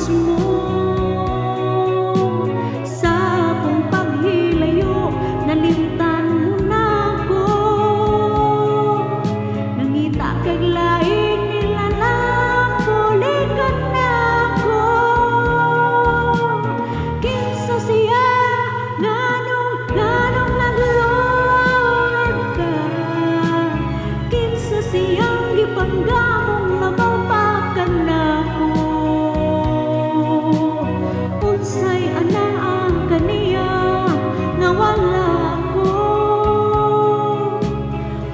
gibalos mo sa akong paghilayo. Nalimtan mo na ako, nangita kag lain nila na kulikan na ako. Kinsa siya nganong nagluwag ka, kinsa siyang gipanggamong labaw pa kanako. Unsay anaa kaniya nga wala ko,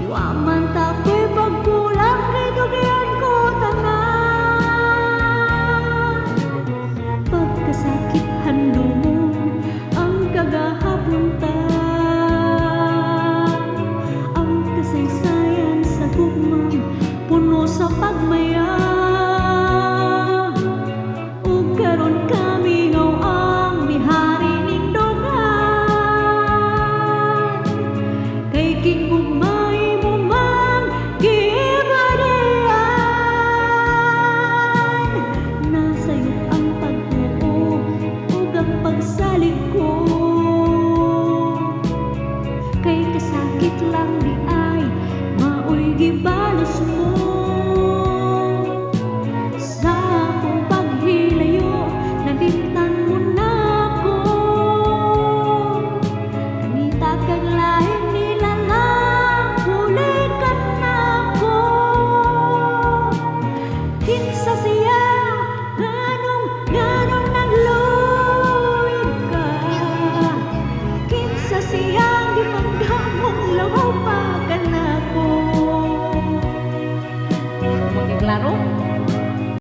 wa man ta ko'y pagkulang kay dugyan ko tanan. Pagkasakit handumong ang kagahapuntan, ang kasaysayan sa gugmang puno sa pagmaya. Ug karon kami ang mihari ning dugan, kay gigugmay mo man gibadayan. Nasa'yo ang pagtuo ug ang pagsalig ko, kay kasakit lang di ay maoy gibalos mo.